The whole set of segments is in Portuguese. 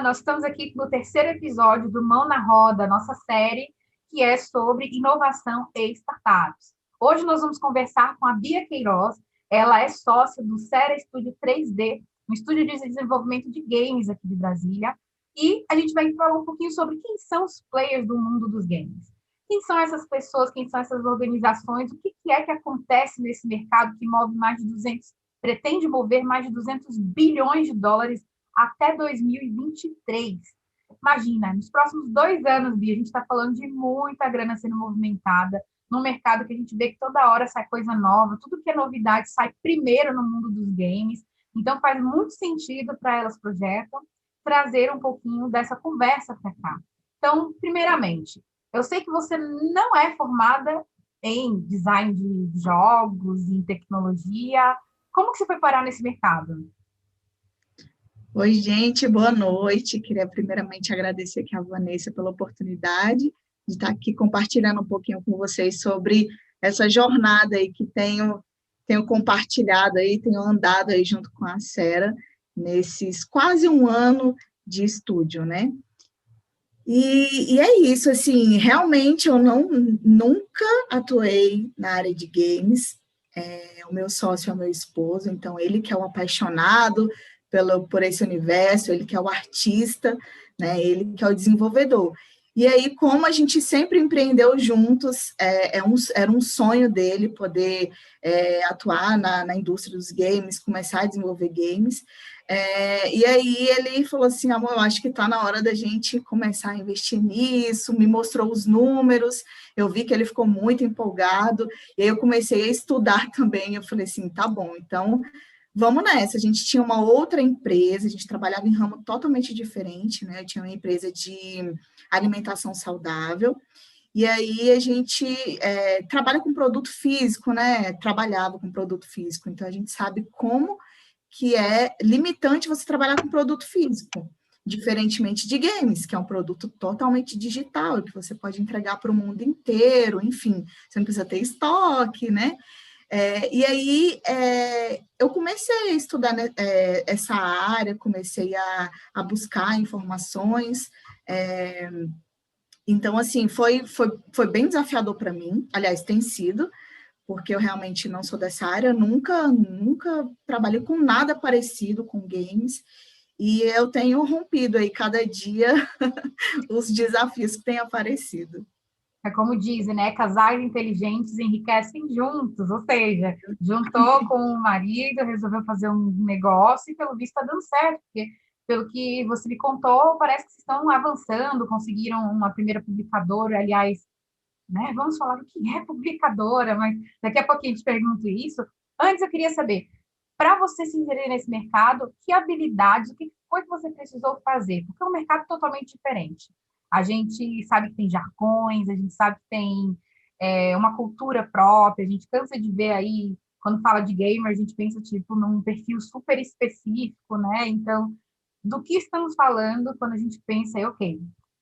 Olá, nós estamos aqui no terceiro episódio do Mão na Roda, nossa série que é sobre inovação e startups. Hoje nós vamos conversar com a Bia Queiroz, ela é sócia do Sera Studio 3D, um estúdio de desenvolvimento de games aqui de Brasília, e a gente vai falar um pouquinho sobre quem são os players do mundo dos games. Quem são essas pessoas, quem são essas organizações, o que é que acontece nesse mercado que move mais de 200, pretende mover mais de 200 bilhões de dólares até 2023. Imagina, nos próximos 2 anos, Bia, a gente está falando de muita grana sendo movimentada, num mercado que a gente vê que toda hora sai coisa nova, tudo que é novidade sai primeiro no mundo dos games, então faz muito sentido para elas, projetam, trazer um pouquinho dessa conversa para cá. Então, primeiramente, eu sei que você não é formada em design de jogos, em tecnologia, como que você foi parar nesse mercado? Oi, gente, boa noite. Queria primeiramente agradecer aqui a Vanessa pela oportunidade de estar aqui compartilhando um pouquinho com vocês sobre essa jornada aí que tenho compartilhado aí, tenho andado aí junto com a Sera nesses quase um ano de estúdio, né? E é isso, assim, realmente eu nunca atuei na área de games. O meu sócio é o meu esposo, então ele que é um apaixonado por esse universo, ele que é o artista, né? Ele que é o desenvolvedor. E aí, como a gente sempre empreendeu juntos, era um sonho dele poder atuar na indústria dos games, começar a desenvolver games. E aí ele falou assim, amor, eu acho que está na hora da gente começar a investir nisso, me mostrou os números, eu vi que ele ficou muito empolgado, e aí eu comecei a estudar também, eu falei assim, tá bom, então vamos nessa. A gente tinha uma outra empresa, a gente trabalhava em ramo totalmente diferente, né? Eu tinha uma empresa de alimentação saudável, e aí a gente trabalha com produto físico, né? Trabalhava com produto físico, então a gente sabe como que é limitante você trabalhar com produto físico, diferentemente de games, que é um produto totalmente digital, que você pode entregar para o mundo inteiro, enfim, você não precisa ter estoque, né? E aí eu comecei a estudar essa área, comecei a buscar informações, então, assim, foi bem desafiador para mim, aliás, tem sido, porque eu realmente não sou dessa área, nunca trabalhei com nada parecido com games, e eu tenho rompido aí cada dia os desafios que têm aparecido. É como dizem, né? Casais inteligentes enriquecem juntos, ou seja, juntou com o marido, resolveu fazer um negócio e, pelo visto, está dando certo, porque, pelo que você me contou, parece que vocês estão avançando, conseguiram uma primeira publicadora, aliás, né? Vamos falar o que é publicadora, mas daqui a pouquinho eu te pergunto isso. Antes, eu queria saber, para você se inserir nesse mercado, que habilidades, o que foi que você precisou fazer? Porque é um mercado totalmente diferente. A gente sabe que tem jargões, a gente sabe que tem uma cultura própria, a gente cansa de ver aí, quando fala de gamer, a gente pensa, tipo, num perfil super específico, né? Então, do que estamos falando quando a gente pensa, ok,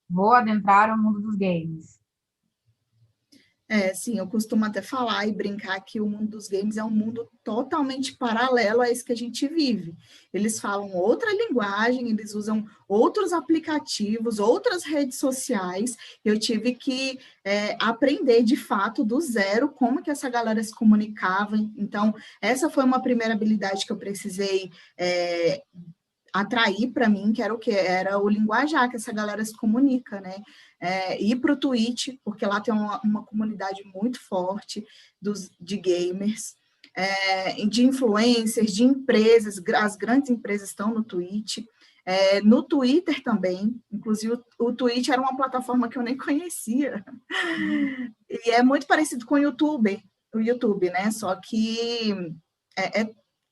vou adentrar o mundo dos games? Sim, eu costumo até falar e brincar que o mundo dos games é um mundo totalmente paralelo a esse que a gente vive. Eles falam outra linguagem, eles usam outros aplicativos, outras redes sociais. Eu tive que aprender de fato do zero como que essa galera se comunicava. Então, essa foi uma primeira habilidade que eu precisei atrair para mim, que era o quê? Era o linguajar que essa galera se comunica, né? Ir para o Twitch, porque lá tem uma comunidade muito forte de gamers, de influencers, de empresas, as grandes empresas estão no Twitch, no Twitter também, inclusive o Twitch era uma plataforma que eu nem conhecia, e é muito parecido com o YouTube, né? Só que,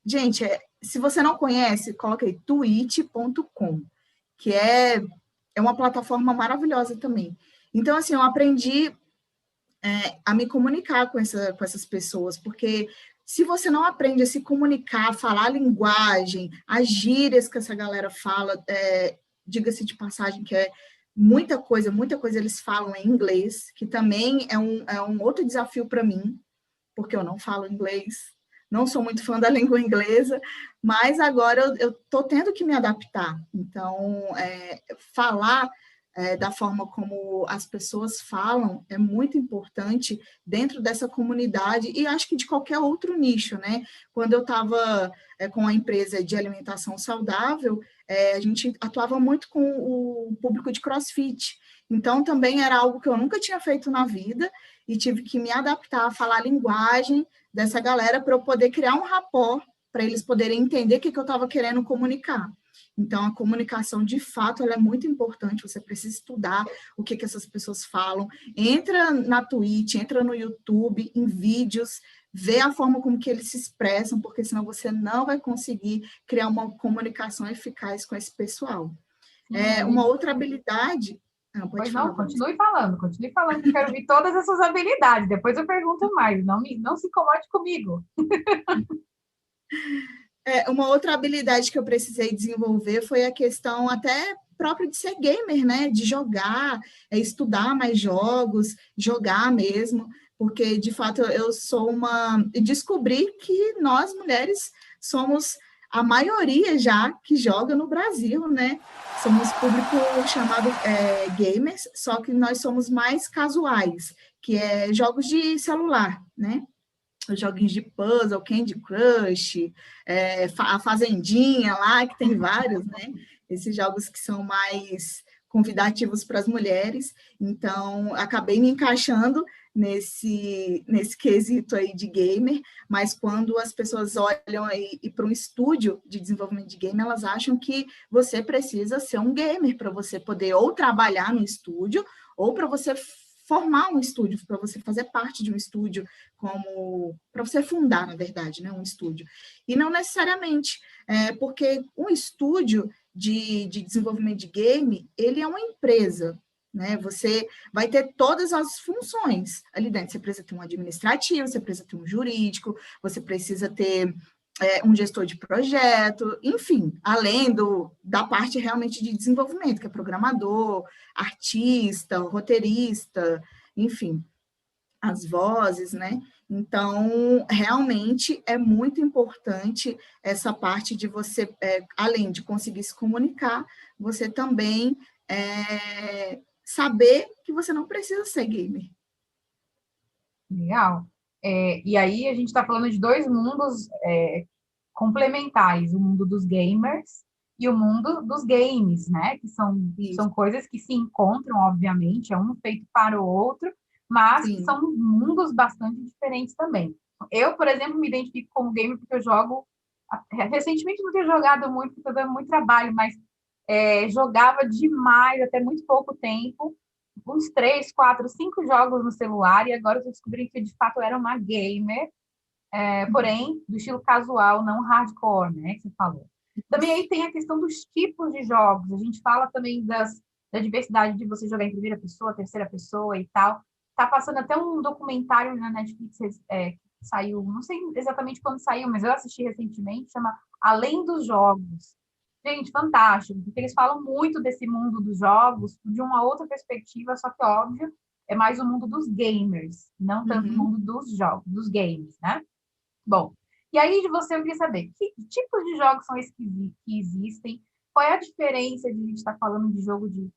gente, se você não conhece, coloca aí twitch.com, que é uma plataforma maravilhosa também. Então, assim, eu aprendi a me comunicar com essas pessoas, porque se você não aprende a se comunicar, falar a linguagem, as gírias que essa galera fala, diga-se de passagem que muita coisa eles falam em inglês, que também é um outro desafio para mim, porque eu não falo inglês, não sou muito fã da língua inglesa, mas agora eu estou tendo que me adaptar. Então, falar da forma como as pessoas falam é muito importante dentro dessa comunidade e acho que de qualquer outro nicho, né? Quando eu estava com a empresa de alimentação saudável, a gente atuava muito com o público de CrossFit. Então, também era algo que eu nunca tinha feito na vida e tive que me adaptar a falar a linguagem dessa galera para eu poder criar um rapport, para eles poderem entender o que eu estava querendo comunicar. Então, a comunicação, de fato, ela é muito importante, você precisa estudar o que essas pessoas falam, entra na Twitch, entra no YouTube, em vídeos, vê a forma como que eles se expressam, porque senão você não vai conseguir criar uma comunicação eficaz com esse pessoal. Uma outra habilidade... Não, pois não, continue falando, que eu quero ouvir todas essas habilidades, depois eu pergunto mais, não se incomode comigo. Uma outra habilidade que eu precisei desenvolver foi a questão até própria de ser gamer, né? De jogar, estudar mais jogos, jogar mesmo, porque, de fato, eu sou descobri que nós, mulheres, somos a maioria já que joga no Brasil, né? Somos público chamado gamers, só que nós somos mais casuais, que é jogos de celular, né? Os joguinhos de puzzle, Candy Crush, a Fazendinha lá, que tem vários, né? Esses jogos que são mais convidativos para as mulheres. Então, acabei me encaixando nesse quesito aí de gamer, mas quando as pessoas olham aí para um estúdio de desenvolvimento de game, elas acham que você precisa ser um gamer para você poder ou trabalhar no estúdio, ou para você formar um estúdio, para você fazer parte de um estúdio, para você fundar, na verdade, né, um estúdio. E não necessariamente, porque um estúdio de desenvolvimento de game, ele é uma empresa, né? Você vai ter todas as funções ali dentro. Você precisa ter um administrativo, você precisa ter um jurídico, você precisa ter um gestor de projeto, enfim, além da parte realmente de desenvolvimento, que é programador, artista, roteirista, enfim, as vozes, né? Então, realmente é muito importante essa parte de você, além de conseguir se comunicar, você também saber que você não precisa ser gamer. Legal. E aí a gente está falando de dois mundos complementares, o mundo dos gamers e o mundo dos games, né? Que são coisas que se encontram, obviamente, é um feito para o outro, mas que são mundos bastante diferentes também. Eu, por exemplo, me identifico como gamer porque eu jogo... Recentemente não tenho jogado muito, porque eu dando muito trabalho, mas jogava demais, até muito pouco tempo, uns 3, 4, 5 jogos no celular, e agora eu estou descobrindo que, de fato, eu era uma gamer, porém, do estilo casual, não hardcore, né, que você falou. Também aí tem a questão dos tipos de jogos, a gente fala também da diversidade de você jogar em primeira pessoa, terceira pessoa e tal. Tá passando até um documentário na Netflix que saiu, não sei exatamente quando saiu, mas eu assisti recentemente, chama Além dos Jogos. Gente, fantástico, porque eles falam muito desse mundo dos jogos de uma outra perspectiva, só que, óbvio, é mais o mundo dos gamers, não tanto o mundo dos jogos, dos games, né? Bom, e aí de você eu queria saber, que tipos de jogos são esses que existem? Qual é a diferença de a gente estar falando de jogo de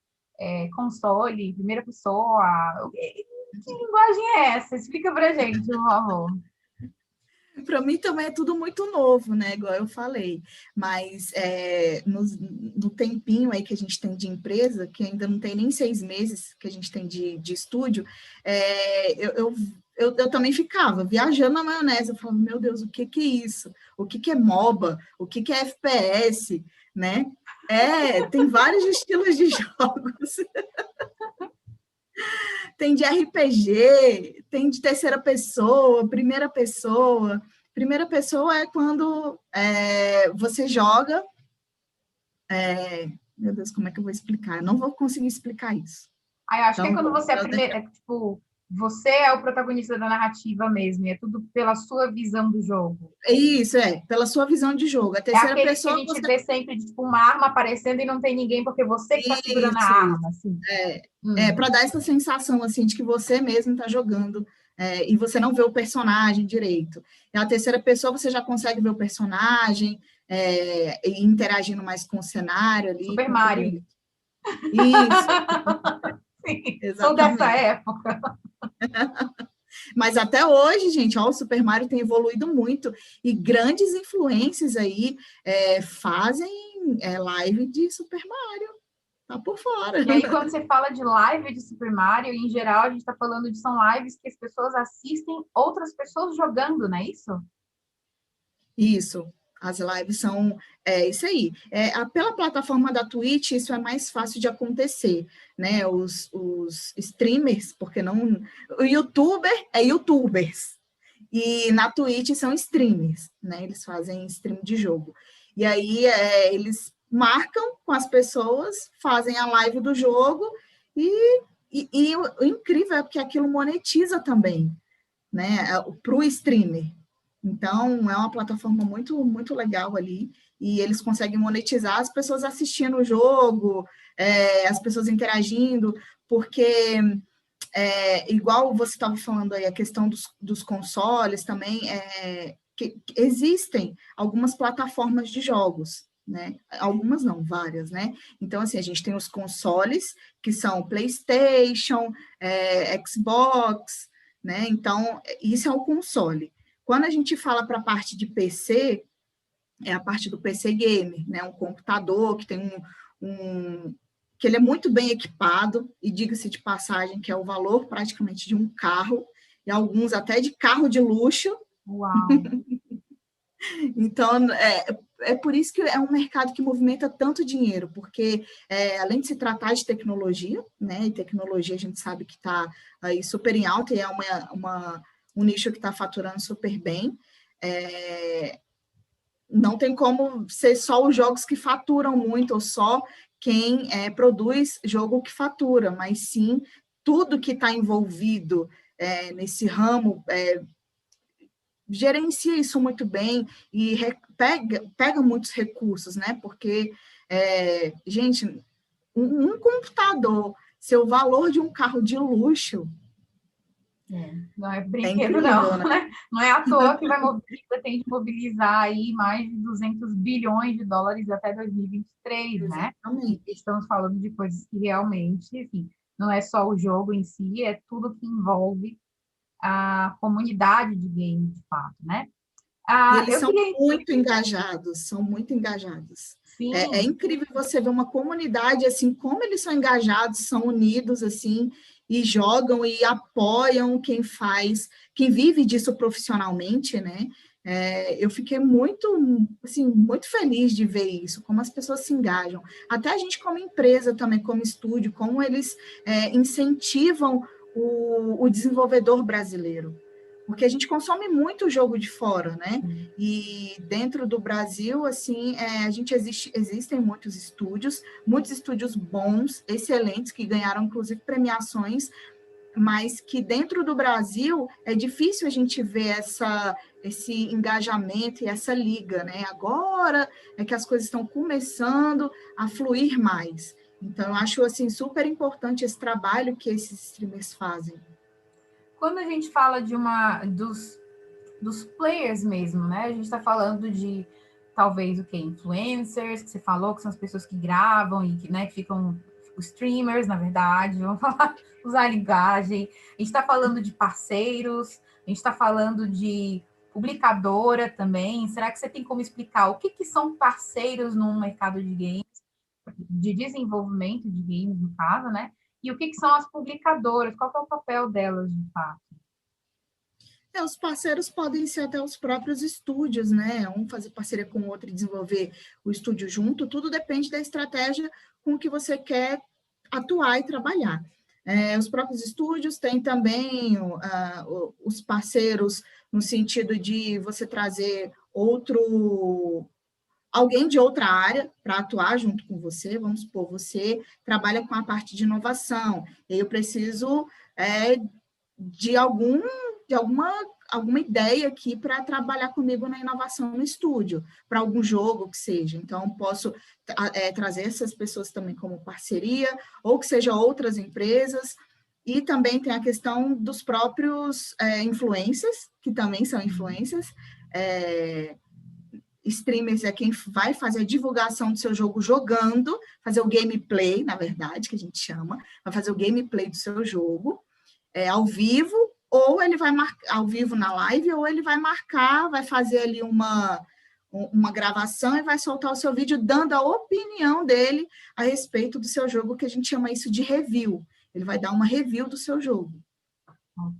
console, primeira pessoa? Que linguagem é essa? Explica pra gente, por favor. Para mim também é tudo muito novo, né? Igual eu falei, mas no tempinho aí que a gente tem de empresa, que ainda não tem nem 6 meses que a gente tem de estúdio, eu também ficava viajando na maionese, eu falava, meu Deus, o que é isso? O que é MOBA? O que é FPS? Né? Tem vários estilos de jogos. Tem de RPG, tem de terceira pessoa, primeira pessoa. Primeira pessoa é quando você joga... meu Deus, como é que eu vou explicar? Eu não vou conseguir explicar isso. Eu acho que é quando você você é o protagonista da narrativa mesmo, e é tudo pela sua visão do jogo. Isso, pela sua visão de jogo. A terceira pessoa... que a gente vê sempre, tipo, uma arma aparecendo e não tem ninguém, porque você que está segurando a arma, assim. Para dar essa sensação, assim, de que você mesmo está jogando e você não vê o personagem direito. E a terceira pessoa, você já consegue ver o personagem, e interagindo mais com o cenário ali. Super Mario. Isso. Sim, sou dessa Exatamente. época. Mas até hoje, gente, ó, o Super Mario tem evoluído muito, e grandes influências aí fazem live de Super Mario, tá por fora. E aí, quando você fala de live de Super Mario, em geral, a gente está falando de são lives que as pessoas assistem outras pessoas jogando, não é isso? Isso, as lives são isso aí. Pela plataforma da Twitch, isso é mais fácil de acontecer, né? Os streamers, porque não. O youtuber é youtubers, e na Twitch são streamers, né? Eles fazem stream de jogo. E aí eles marcam com as pessoas, fazem a live do jogo, e o incrível é porque aquilo monetiza também, né? Para o streamer. Então, é uma plataforma muito, muito legal ali, e eles conseguem monetizar as pessoas assistindo o jogo, as pessoas interagindo, porque, igual você estava falando aí, a questão dos consoles também, que existem algumas plataformas de jogos, né? Algumas não, várias, né? Então, assim, a gente tem os consoles, que são PlayStation, Xbox, né? Então, isso é o console. Quando a gente fala para a parte de PC, é a parte do PC Gamer, né? Um computador que tem que ele é muito bem equipado, e diga-se de passagem que é o valor praticamente de um carro, e alguns até de carro de luxo. Uau! Então, é por isso que é um mercado que movimenta tanto dinheiro, porque além de se tratar de tecnologia, né? E tecnologia a gente sabe que está aí super em alta, e é um nicho que está faturando super bem. Não tem como ser só os jogos que faturam muito, ou só quem produz jogo que fatura, mas sim tudo que está envolvido nesse ramo, gerencia isso muito bem e pega muitos recursos, né? Porque, gente, um computador, seu valor de um carro de luxo, Não é brinquedo, incrível, não, né? né? Não é à toa que pretende mobilizar aí mais de 200 bilhões de dólares até 2023, né? Exatamente. Estamos falando de coisas que realmente, enfim, não é só o jogo em si, é tudo que envolve a comunidade de games, de fato, né? E eles Eu são queria, muito engajados, são muito engajados. É sim, incrível você ver uma comunidade, assim, como eles são engajados, são unidos, assim, e jogam e apoiam quem faz, quem vive disso profissionalmente, né? Eu fiquei muito, assim, muito feliz de ver isso, como as pessoas se engajam. Até a gente como empresa também, como estúdio, como eles incentivam o desenvolvedor brasileiro, porque a gente consome muito jogo de fora, né? E dentro do Brasil, assim, existem muitos estúdios bons, excelentes, que ganharam, inclusive, premiações, mas que dentro do Brasil é difícil a gente ver esse engajamento e essa liga, né? Agora é que as coisas estão começando a fluir mais. Então, eu acho, assim, super importante esse trabalho que esses streamers fazem. quando a gente fala dos players mesmo, né? A gente está falando de talvez o que? Influencers, que você falou, que são as pessoas que gravam e que, né, que ficam os streamers, na verdade, vamos falar, usar a linguagem. A gente está falando de parceiros, a gente está falando de publicadora também. Será que você tem como explicar o que são parceiros no mercado de games, de desenvolvimento de games, no caso, né? E o que são as publicadoras? Qual que é o papel delas, de fato? Os parceiros podem ser até os próprios estúdios, né? Um fazer parceria com o outro e desenvolver o estúdio junto, tudo depende da estratégia com que você quer atuar e trabalhar. Os próprios estúdios têm também os parceiros no sentido de você trazer alguém de outra área para atuar junto com você. Vamos supor, você trabalha com a parte de inovação, e eu preciso de alguma ideia aqui para trabalhar comigo na inovação no estúdio, para algum jogo que seja. Então, posso trazer essas pessoas também como parceria, ou que sejam outras empresas, E também tem a questão dos próprios influencers, que também são influencers. Streamers é quem vai fazer a divulgação do seu jogo jogando, fazer o gameplay, na verdade, que a gente chama, vai fazer o gameplay do seu jogo, ao vivo, ou ele vai marcar ao vivo na live, ou ele vai marcar, vai fazer ali uma gravação e vai soltar o seu vídeo dando a opinião dele a respeito do seu jogo, que a gente chama isso de review. Ele vai dar uma review do seu jogo.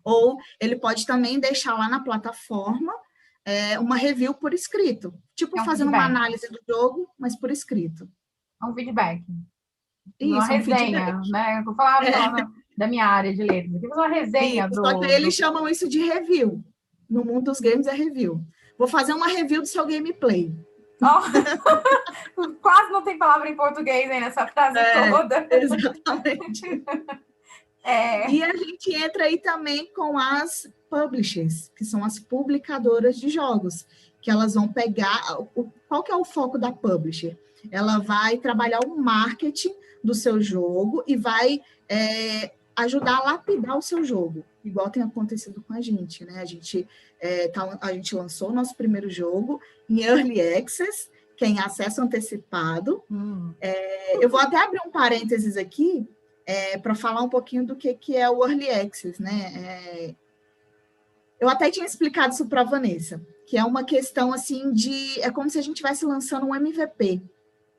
Ou ele pode também deixar lá na plataforma uma review por escrito. Tipo, fazendo uma análise do jogo, mas por escrito. Um feedback. Isso, uma resenha, né? Eu falava da minha área de letras. Aqui uma resenha isso, só que eles chamam isso de review. No mundo dos games é review. Vou fazer uma review do seu gameplay. Oh, quase não tem palavra em português aí nessa frase toda. Exatamente. E a gente entra aí também com as publishers, que são as publicadoras de jogos, que elas vão pegar... Qual que é o foco da publisher? Ela vai trabalhar o marketing do seu jogo e vai ajudar a lapidar o seu jogo, igual tem acontecido com a gente, né? A gente lançou o nosso primeiro jogo em Early Access, que é em acesso antecipado. Eu vou até abrir um parênteses aqui, para falar um pouquinho do que é o Early Access, né? Eu até tinha explicado isso para a Vanessa, que é uma questão assim é como se a gente estivesse lançando um MVP,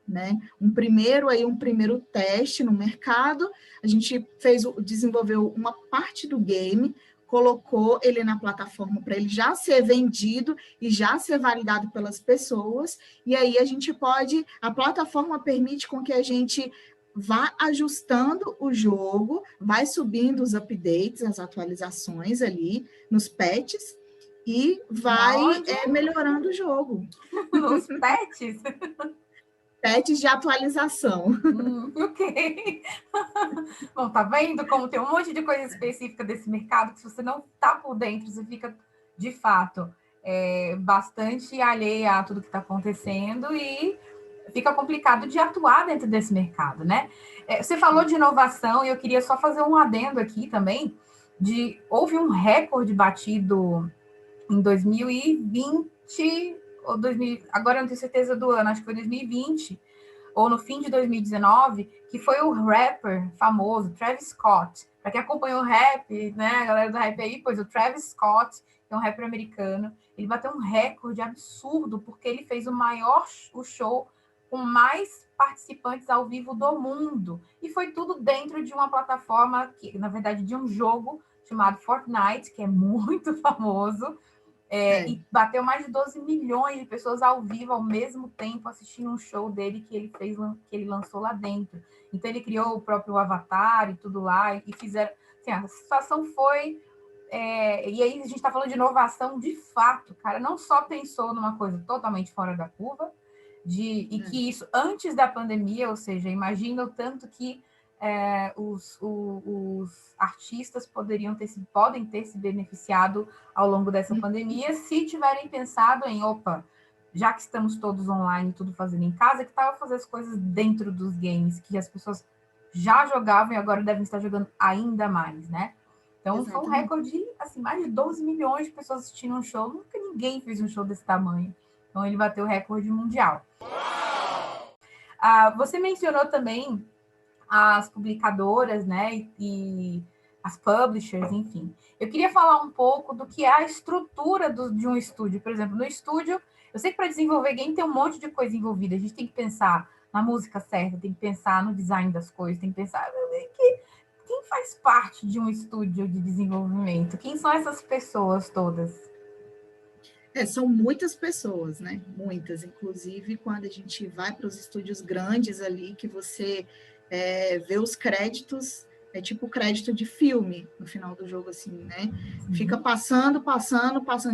né? Um primeiro teste no mercado, a gente desenvolveu uma parte do game, colocou ele na plataforma para ele já ser vendido e já ser validado pelas pessoas, e aí a plataforma permite com que a gente vá ajustando o jogo, vai subindo os updates, as atualizações ali nos patches, e vai melhorando o jogo. Nos patches? Patches de atualização. Ok. Bom, tá vendo como tem um monte de coisa específica desse mercado que se você não tá por dentro, você fica, de fato, bastante alheia a tudo que está acontecendo e fica complicado de atuar dentro desse mercado, né? Você falou de inovação e eu queria só fazer um adendo aqui também, houve um recorde batido em 2020, ou 2000, agora eu não tenho certeza do ano, acho que foi 2020, ou no fim de 2019, que foi o rapper famoso, Travis Scott. Para quem acompanhou o rap, né, a galera do rap aí, pois o Travis Scott, que é um rapper americano, ele bateu um recorde absurdo, porque ele fez o show com mais participantes ao vivo do mundo. E foi tudo dentro de uma plataforma, na verdade, de um jogo chamado Fortnite, que é muito famoso, e bateu mais de 12 milhões de pessoas ao vivo ao mesmo tempo assistindo um show dele que ele lançou lá dentro. Então ele criou o próprio avatar e tudo lá, e fizeram... Assim, a situação foi... e aí a gente está falando de inovação de fato, cara, não só pensou numa coisa totalmente fora da curva, que isso antes da pandemia, ou seja, imagina o tanto que os artistas podem ter se beneficiado ao longo dessa pandemia, se tiverem pensado em, já que estamos todos online, tudo fazendo em casa, que tal fazer as coisas dentro dos games, que as pessoas já jogavam e agora devem estar jogando ainda mais, né? Então, Exatamente. Foi um recorde, assim, mais de 12 milhões de pessoas assistindo um show. Nunca ninguém fez um show desse tamanho. Então, ele bateu o recorde mundial. Você mencionou também as publicadoras, né, e as publishers, enfim. Eu queria falar um pouco do que é a estrutura de um estúdio. Por exemplo, no estúdio, eu sei que para desenvolver game tem um monte de coisa envolvida. A gente tem que pensar na música certa, tem que pensar no design das coisas, tem que pensar... Quem faz parte de um estúdio de desenvolvimento? Quem são essas pessoas todas? São muitas pessoas, né? Muitas. Inclusive, quando a gente vai para os estúdios grandes ali, que você vê os créditos, é tipo crédito de filme no final do jogo, assim, né? Fica passando.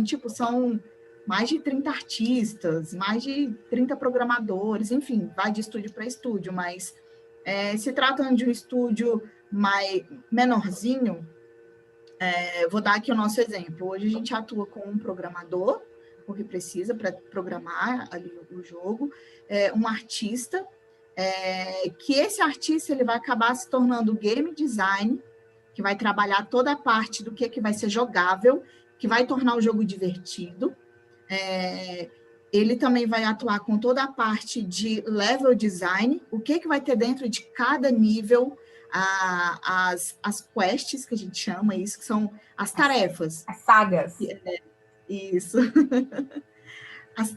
Tipo, são mais de 30 artistas, mais de 30 programadores, enfim, vai de estúdio para estúdio, mas se tratando de um estúdio menorzinho, vou dar aqui o nosso exemplo. Hoje a gente atua com um programador, o que precisa para programar ali o jogo, um artista, que esse artista ele vai acabar se tornando game design, que vai trabalhar toda a parte do que vai ser jogável, que vai tornar o jogo divertido. Ele também vai atuar com toda a parte de level design, o que vai ter dentro de cada nível, as quests, que a gente chama isso, que são as tarefas. As sagas. Isso.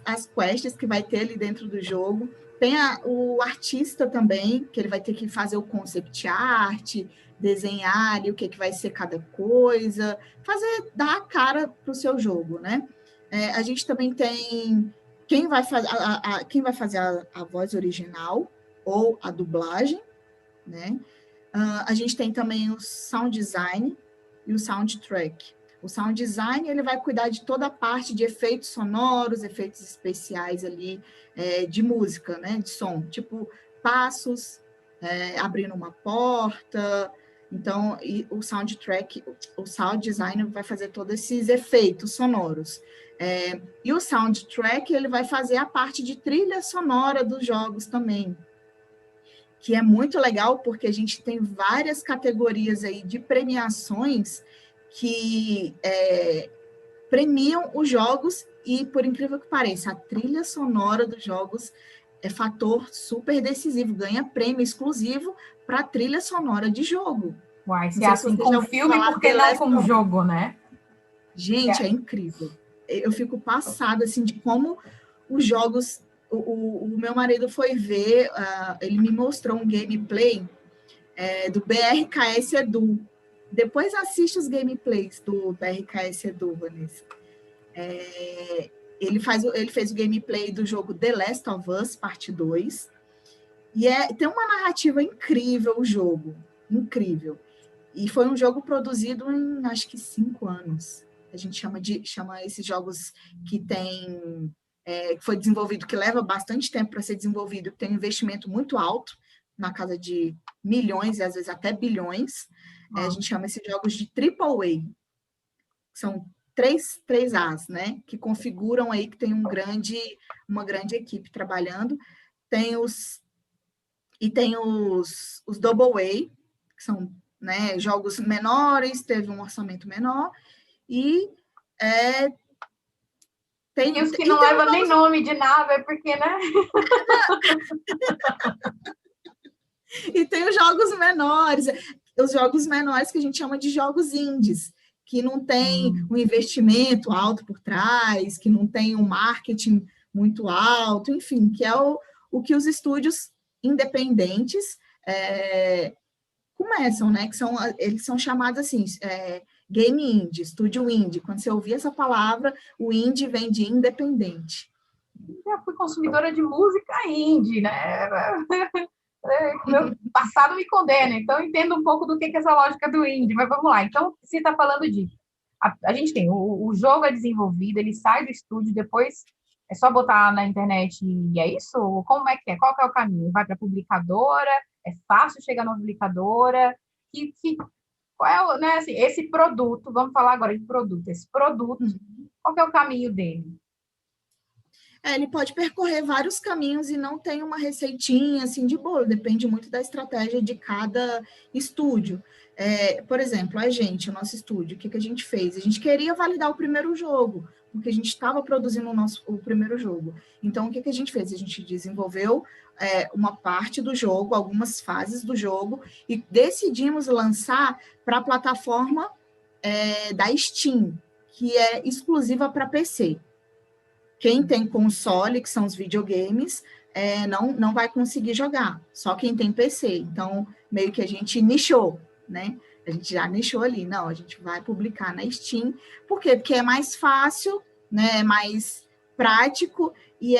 As quests que vai ter ali dentro do jogo. Tem o artista também, que ele vai ter que fazer o concept art, desenhar ali o que vai ser cada coisa, dar a cara para o seu jogo, né? A gente também tem quem vai fazer a voz original ou a dublagem, né? A gente tem também o sound design e o soundtrack. O sound design, ele vai cuidar de toda a parte de efeitos sonoros, efeitos especiais ali, de música, né, de som, tipo passos, abrindo uma porta. Então, o soundtrack, o sound design vai fazer todos esses efeitos sonoros. E o soundtrack, ele vai fazer a parte de trilha sonora dos jogos também, que é muito legal, porque a gente tem várias categorias aí de premiações que premiam os jogos e, por incrível que pareça, a trilha sonora dos jogos é fator super decisivo, ganha prêmio exclusivo para a trilha sonora de jogo. Uai, se é assim com filme, por que não com jogo, né? Gente, é incrível. Eu fico passada, assim, de como os jogos... O meu marido foi ver, ele me mostrou um gameplay do BRKS Edu. Depois assiste os gameplays do BRKS Edu, Vanessa. Ele fez o gameplay do jogo The Last of Us, parte 2. E tem uma narrativa incrível o jogo. Incrível. E foi um jogo produzido em, acho que, 5 anos. A gente chama esses jogos que foi desenvolvido, que leva bastante tempo para ser desenvolvido, que tem um investimento muito alto, na casa de milhões e às vezes até bilhões. A gente chama esses jogos de AAA. São três As, né? Que configuram aí que tem uma grande equipe trabalhando. Tem os Double A, que são, né, jogos menores, teve um orçamento menor, e tem os que não levam nem nome de nada, porque, né? E tem os jogos menores que a gente chama de jogos indies, que não tem um investimento alto por trás, que não tem um marketing muito alto, enfim, que é o que os estúdios independentes começam, né? Eles são chamados assim, game indie, estúdio indie. Quando você ouvir essa palavra, o indie vem de independente. Eu fui consumidora de música indie, né? Meu passado me condena, então eu entendo um pouco do que é essa lógica do indie, mas vamos lá. Então, você está falando disso. A gente tem, o jogo é desenvolvido, ele sai do estúdio, depois é só botar na internet e é isso? Como é que é? Qual que é o caminho? Vai para a publicadora? É fácil chegar na publicadora? Qual é, né, assim, esse produto, vamos falar agora de produto, esse produto, qual que é o caminho dele? Ele pode percorrer vários caminhos e não tem uma receitinha assim de bolo, depende muito da estratégia de cada estúdio. Por exemplo, o nosso estúdio, o que a gente fez? A gente queria validar o primeiro jogo, porque a gente estava produzindo o primeiro jogo. Então, o que a gente fez? A gente desenvolveu uma parte do jogo, algumas fases do jogo, e decidimos lançar para a plataforma da Steam, que é exclusiva para PC. Quem tem console, que são os videogames, não vai conseguir jogar, só quem tem PC. Então, meio que a gente nichou, né? A gente já nichou ali. Não, a gente vai publicar na Steam. Por quê? Porque é mais fácil, né? É mais prático e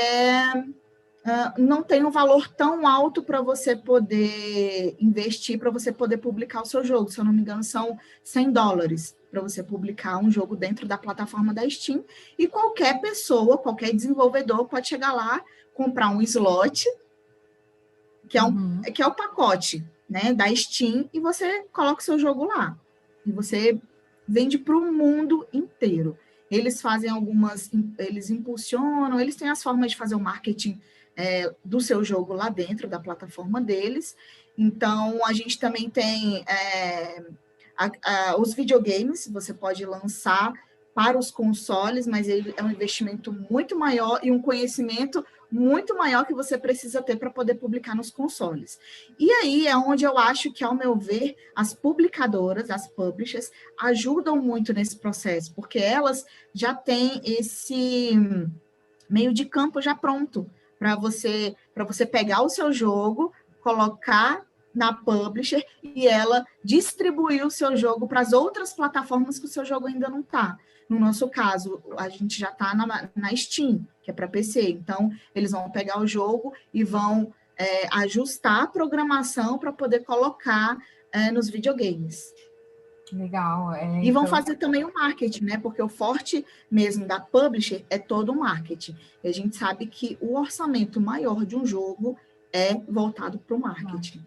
não tem um valor tão alto para você poder investir, para você poder publicar o seu jogo. Se eu não me engano, são $100 para você publicar um jogo dentro da plataforma da Steam, e qualquer pessoa, qualquer desenvolvedor pode chegar lá, comprar um slot, que é o pacote, né, da Steam, e você coloca o seu jogo lá. E você vende para o mundo inteiro. Eles fazem eles impulsionam, eles têm as formas de fazer o marketing do seu jogo lá dentro da plataforma deles. Então, a gente também tem Os videogames você pode lançar para os consoles, mas ele é um investimento muito maior e um conhecimento muito maior que você precisa ter para poder publicar nos consoles. E aí é onde eu acho que, ao meu ver, as publicadoras, as publishers, ajudam muito nesse processo, porque elas já têm esse meio de campo já pronto para você pegar o seu jogo, colocar na publisher e ela distribuir o seu jogo para as outras plataformas que o seu jogo ainda não está. No nosso caso, a gente já está na Steam, que é para PC. Então, eles vão pegar o jogo e vão ajustar a programação para poder colocar nos videogames. Legal. E vão fazer também o marketing, né? Porque o forte mesmo da publisher é todo o marketing. E a gente sabe que o orçamento maior de um jogo é voltado para o marketing.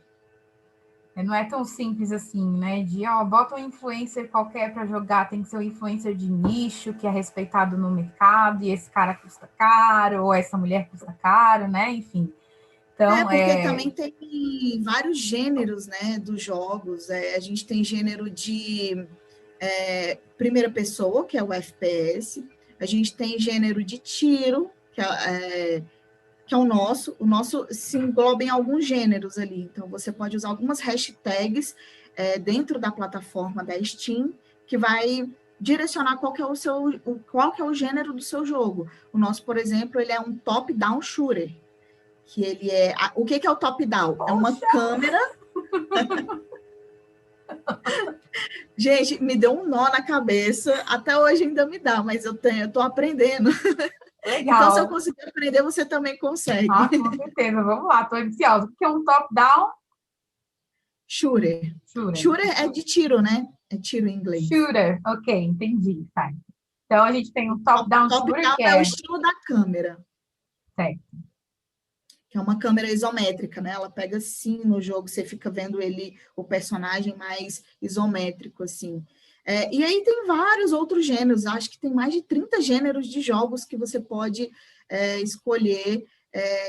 Não é tão simples assim, né? Bota um influencer qualquer para jogar, tem que ser um influencer de nicho, que é respeitado no mercado, e esse cara custa caro, ou essa mulher custa caro, né? Enfim. Então, porque também tem vários gêneros, né, dos jogos. A gente tem gênero de primeira pessoa, que é o FPS. A gente tem gênero de tiro, que é o nosso se engloba em alguns gêneros ali. Então, você pode usar algumas hashtags dentro da plataforma da Steam, que vai direcionar qual que é o gênero do seu jogo. O nosso, por exemplo, ele é um top-down shooter, que ele é... O que é o top-down? É uma câmera... Gente, me deu um nó na cabeça, até hoje ainda me dá, mas eu estou aprendendo. Legal. Então, se eu conseguir aprender, você também consegue. Com certeza. Vamos lá, estou ansiosa. O que é um top-down? Shooter. Shooter é de tiro, né? É tiro em inglês. Shooter, ok, entendi. Tá. Então, a gente tem um top-down shooter, top-down que é o estilo da câmera. Certo. Que é uma câmera isométrica, né? Ela pega assim no jogo, você fica vendo o personagem mais isométrico, assim. E aí tem vários outros gêneros, acho que tem mais de 30 gêneros de jogos que você pode escolher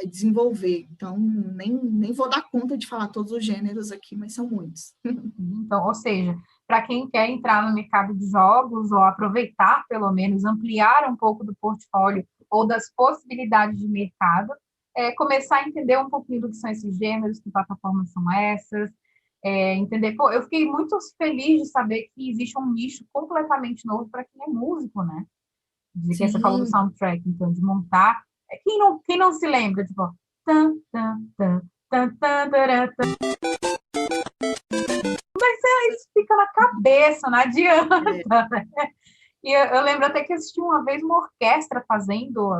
desenvolver. Então, nem vou dar conta de falar todos os gêneros aqui, mas são muitos. Então, ou seja, para quem quer entrar no mercado de jogos, ou aproveitar, pelo menos, ampliar um pouco do portfólio ou das possibilidades de mercado, começar a entender um pouquinho do que são esses gêneros, que plataformas são essas, entender... Pô, eu fiquei muito feliz de saber que existe um nicho completamente novo para quem é músico, né? De que você falou do soundtrack, então, de montar... Quem não se lembra, tipo... Tan, tan, tan, tan, tan, tan, tan. Mas isso fica na cabeça, não adianta, né? E eu lembro até que assisti uma vez uma orquestra fazendo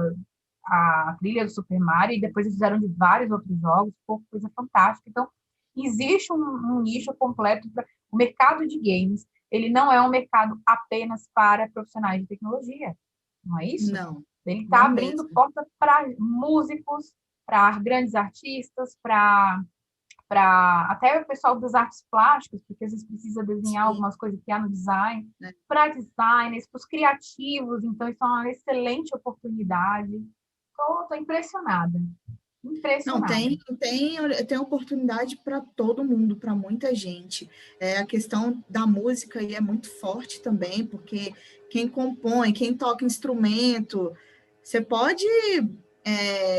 a trilha do Super Mario, e depois eles fizeram de vários outros jogos, coisa fantástica. Então, existe um nicho completo para o mercado de games. Ele não é um mercado apenas para profissionais de tecnologia, não é isso? Não. Ele está abrindo porta para músicos, para grandes artistas, para até o pessoal das artes plásticas, porque às vezes precisa desenhar algumas coisas que há no design, para designers, para os criativos. Então, isso é uma excelente oportunidade. Estou impressionada. Não, tem oportunidade para todo mundo, para muita gente. A questão da música aí é muito forte também, porque quem compõe, quem toca instrumento, você pode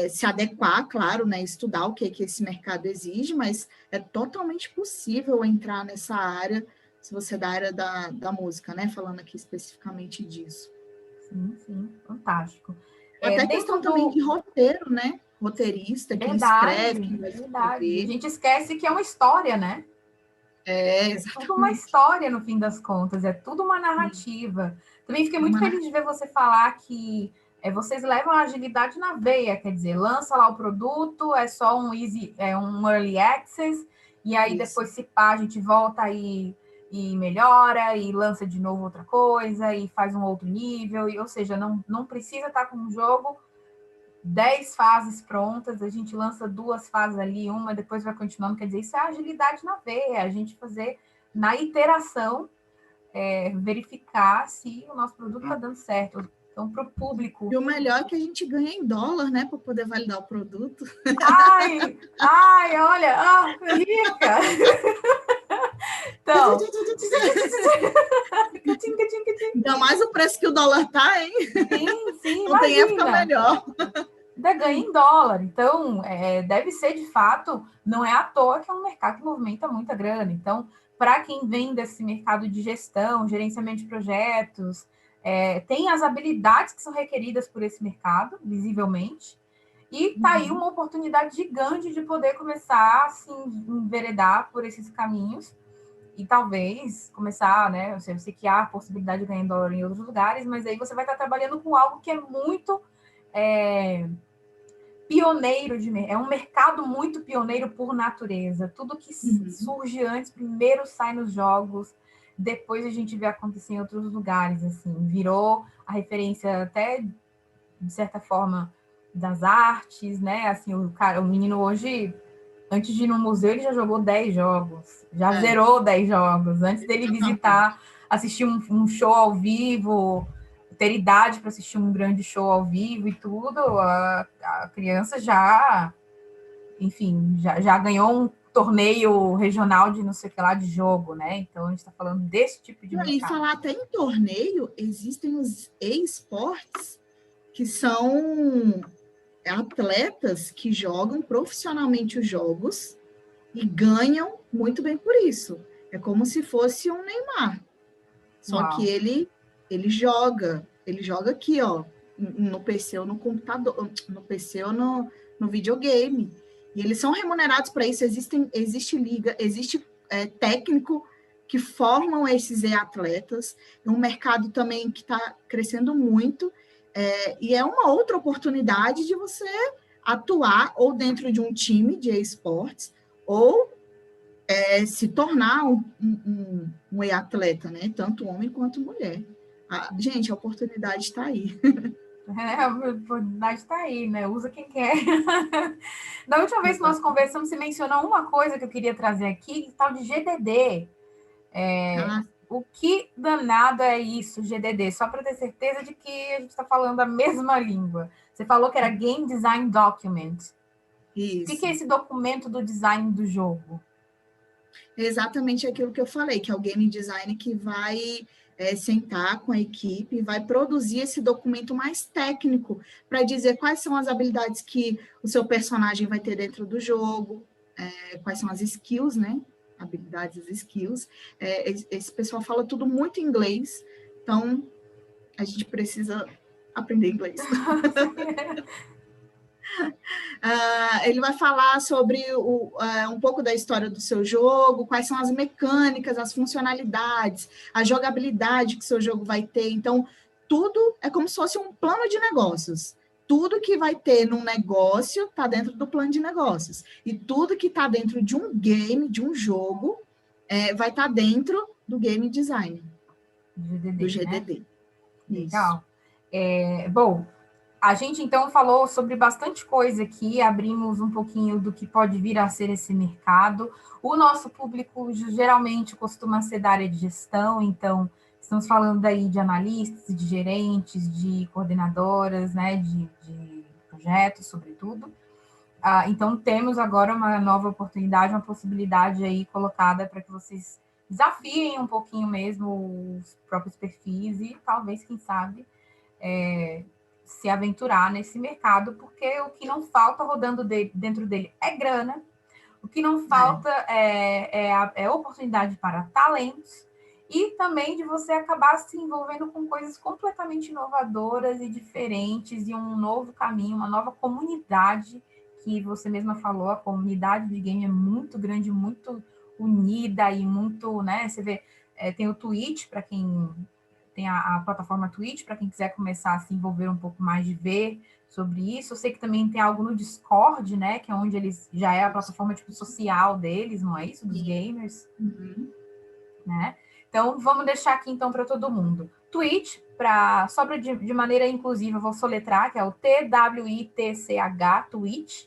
se adequar, claro, né, estudar o que esse mercado exige, mas é totalmente possível entrar nessa área, se você é da área da música, né, falando aqui especificamente disso. Sim, fantástico. Até questão também de roteiro, né? Roteirista, quem escreve, quem vai escrever. A gente esquece que é uma história, né? Exatamente. É tudo uma história, no fim das contas, é tudo uma narrativa. Também fiquei muito feliz de ver você falar que vocês levam a agilidade na veia, quer dizer, lança lá o produto, é só um early access, e aí depois se pá, a gente volta aí e melhora, e lança de novo outra coisa, e faz um outro nível, ou seja, não precisa estar com um jogo 10 fases prontas, a gente lança 2 fases ali, uma, depois vai continuando, quer dizer, isso é agilidade na veia, a gente fazer na iteração, verificar se o nosso produto está dando certo. Então, para o público... E o melhor é que a gente ganha em dólar, né, para poder validar o produto. Ai, olha, rica! Então, ainda mais o preço que o dólar tá, hein? sim, Não tem época imagina. melhor. Ainda ganha em dólar. Então, deve ser, de fato, não é à toa que é um mercado que movimenta muita grana. Então, para quem vem desse mercado de gestão, gerenciamento de projetos, tem as habilidades que são requeridas por esse mercado, visivelmente, e está aí uma oportunidade gigante de poder começar a se enveredar por esses caminhos e talvez começar, né? Eu sei que há a possibilidade de ganhar em dólar em outros lugares, mas aí você vai estar trabalhando com algo que é muito pioneiro é um mercado muito pioneiro por natureza. Tudo que surge antes, primeiro sai nos jogos, depois a gente vê acontecer em outros lugares, assim, virou a referência até, de certa forma, das artes, né? Assim, o menino hoje, antes de ir no museu, ele já jogou 10 jogos, já zerou 10 jogos, antes dele visitar, assistir um show ao vivo, ter idade para assistir um grande show ao vivo e tudo, a criança já, enfim, já ganhou um torneio regional de não sei o que lá de jogo, né? Então a gente está falando desse tipo de mercado. E falar até em torneio, existem os e-sports, que são atletas que jogam profissionalmente os jogos e ganham muito bem por isso. É como se fosse um Neymar. Só que ele joga aqui, ó, no PC ou no computador, no PC ou no videogame. E eles são remunerados para isso. Existe liga, existe técnico que formam esses atletas. É um mercado também que está crescendo muito. E é uma outra oportunidade de você atuar ou dentro de um time de esportes ou se tornar um e-atleta, né? Tanto homem quanto mulher. Gente, a oportunidade está aí. A oportunidade está aí, né? Usa quem quer. Da última vez que nós conversamos, você mencionou uma coisa que eu queria trazer aqui, tal de GDD. O que danado é isso, GDD? Só para ter certeza de que a gente está falando a mesma língua. Você falou que era Game Design Document. Isso. O que é esse documento do design do jogo? É exatamente aquilo que eu falei, que é o game design que vai sentar com a equipe, vai produzir esse documento mais técnico para dizer quais são as habilidades que o seu personagem vai ter dentro do jogo, quais são as skills, né? Habilidades, as skills. Esse pessoal fala tudo muito em inglês, então a gente precisa aprender inglês. Ele vai falar sobre um pouco da história do seu jogo, quais são as mecânicas, as funcionalidades, a jogabilidade que o seu jogo vai ter. Então, tudo é como se fosse um plano de negócios. Tudo que vai ter num negócio está dentro do plano de negócios. E tudo que está dentro de um game, de um jogo, vai estar dentro do game design. Do GDD. Né? Legal. Bom, a gente, então, falou sobre bastante coisa aqui, abrimos um pouquinho do que pode vir a ser esse mercado. O nosso público geralmente costuma ser da área de gestão, então, estamos falando aí de analistas, de gerentes, de coordenadoras, né, de projetos, sobretudo. Então, temos agora uma nova oportunidade, uma possibilidade aí colocada para que vocês desafiem um pouquinho mesmo os próprios perfis e talvez, quem sabe, se aventurar nesse mercado, porque o que não falta rodando dentro dele é grana, o que não falta é oportunidade para talentos e também de você acabar se envolvendo com coisas completamente inovadoras e diferentes e um novo caminho, uma nova comunidade, que você mesma falou, a comunidade de game é muito grande, muito unida e muito, né, você vê, tem o Twitch, para quem tem a plataforma Twitch, para quem quiser começar a se envolver um pouco mais de ver sobre isso. Eu sei que também tem algo no Discord, né? Que é onde eles já é a plataforma tipo, social deles, não é isso? Dos gamers. Né? Então, vamos deixar aqui então para todo mundo. Twitch, só de maneira inclusiva, eu vou soletrar, que é o TWITCH, Twitch.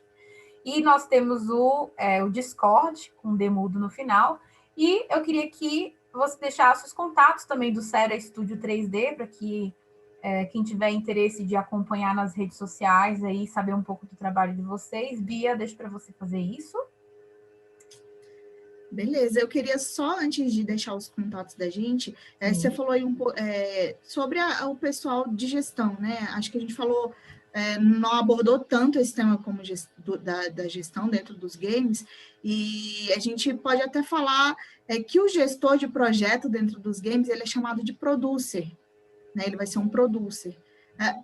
E nós temos o Discord, com D mudo no final. E eu queria que você deixasse os contatos também do Sera Estúdio 3D, para que quem tiver interesse de acompanhar nas redes sociais, aí saber um pouco do trabalho de vocês. Bia, deixa para você fazer isso. Beleza, eu queria só, antes de deixar os contatos da gente, você falou aí sobre o pessoal de gestão, né? Acho que a gente falou, não abordou tanto esse tema como da gestão dentro dos games, e a gente pode até falar que o gestor de projeto dentro dos games, ele é chamado de producer, né? Ele vai ser um producer.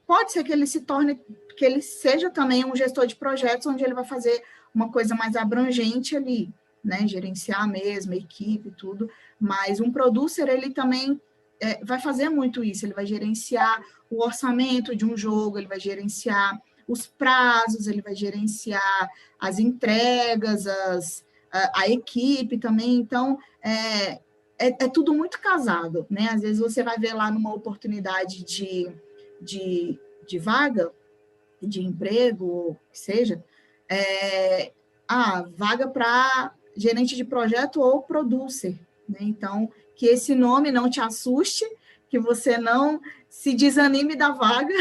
Pode ser que ele que ele seja também um gestor de projetos, onde ele vai fazer uma coisa mais abrangente ali, né, gerenciar mesmo, a equipe, tudo, mas um producer, ele também vai fazer muito isso, ele vai gerenciar o orçamento de um jogo, ele vai gerenciar os prazos, ele vai gerenciar as entregas, a equipe também, então, é tudo muito casado, né, às vezes você vai ver lá numa oportunidade de vaga, de emprego, ou que seja, vaga para gerente de projeto ou producer, né? Então, que esse nome não te assuste, que você não se desanime da vaga,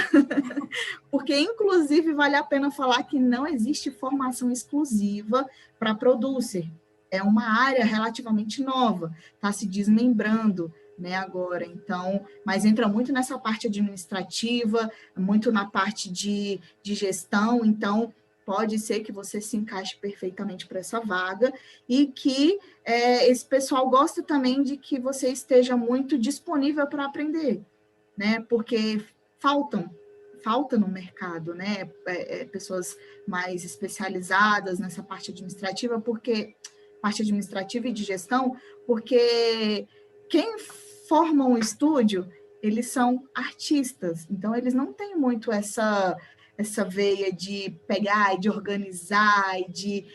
porque, inclusive, vale a pena falar que não existe formação exclusiva para producer. É uma área relativamente nova, está se desmembrando, né, agora. Então, mas entra muito nessa parte administrativa, muito na parte de gestão, então pode ser que você se encaixe perfeitamente para essa vaga e que esse pessoal gosta também de que você esteja muito disponível para aprender, né? Porque falta no mercado, né? Pessoas mais especializadas nessa parte administrativa, parte administrativa e de gestão, porque quem forma um estúdio, eles são artistas, então eles não têm muito essa veia de pegar e de organizar e de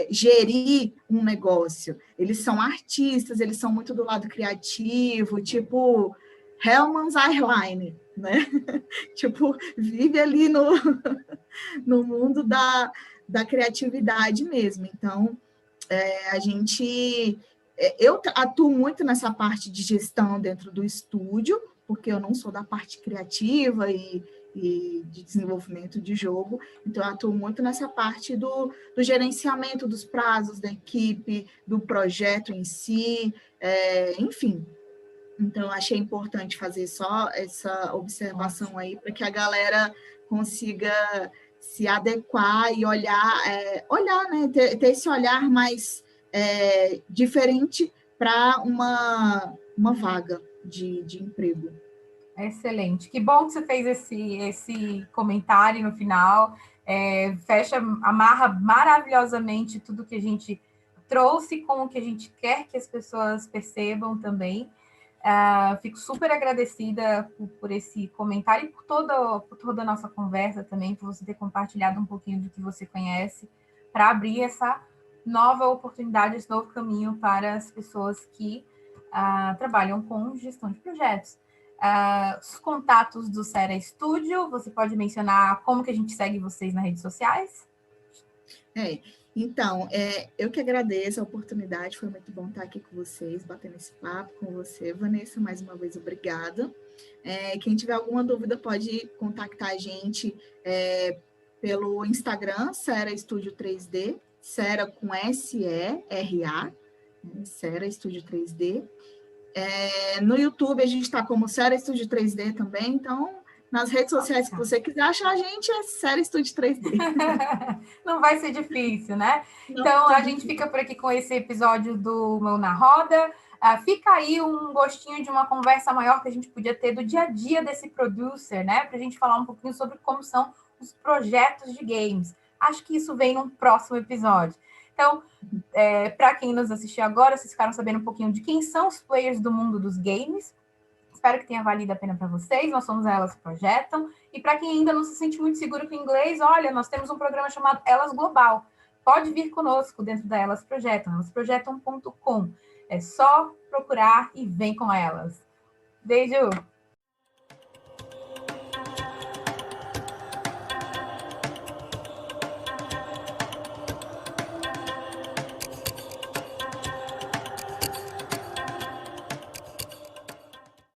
gerir um negócio. Eles são artistas, eles são muito do lado criativo, tipo Hellman's Eyeline, né? Tipo, vive ali no mundo da criatividade mesmo. Então, eu atuo muito nessa parte de gestão dentro do estúdio, porque eu não sou da parte criativa e de desenvolvimento de jogo, então eu atuo muito nessa parte do gerenciamento dos prazos da equipe, do projeto em si, enfim. Então, eu achei importante fazer só essa observação aí, para que a galera consiga se adequar e olhar, né, ter esse olhar mais diferente para uma vaga de emprego. Excelente. Que bom que você fez esse comentário no final. Amarra maravilhosamente tudo que a gente trouxe com o que a gente quer que as pessoas percebam também. Fico super agradecida por esse comentário e por toda a nossa conversa também, por você ter compartilhado um pouquinho do que você conhece, para abrir essa nova oportunidade, esse novo caminho para as pessoas que trabalham com gestão de projetos. Os contatos do Sera Studio, você pode mencionar como que a gente segue vocês nas redes sociais? Então, eu que agradeço a oportunidade, foi muito bom estar aqui com vocês, batendo esse papo com você, Vanessa, mais uma vez, obrigada. Quem tiver alguma dúvida pode contactar a gente pelo Instagram, Sera Studio 3D, Sera com S-E-R-A, Sera Studio 3D. No YouTube a gente está como Sera Studio 3D também, então nas redes sociais que você quiser achar a gente, é Sera Studio 3D. Não vai ser difícil, né? Então, a gente fica por aqui com esse episódio do Mão na Roda. Fica aí um gostinho de uma conversa maior que a gente podia ter do dia a dia desse producer, né? Para a gente falar um pouquinho sobre como são os projetos de games. Acho que isso vem num próximo episódio. Então, para quem nos assistiu agora, vocês ficaram sabendo um pouquinho de quem são os players do mundo dos games. Espero que tenha valido a pena para vocês. Nós somos a Elas Projetam. E para quem ainda não se sente muito seguro com o inglês, olha, nós temos um programa chamado Elas Global. Pode vir conosco dentro da Elas Projetam, elasprojetam.com. É só procurar e vem com elas. Beijo!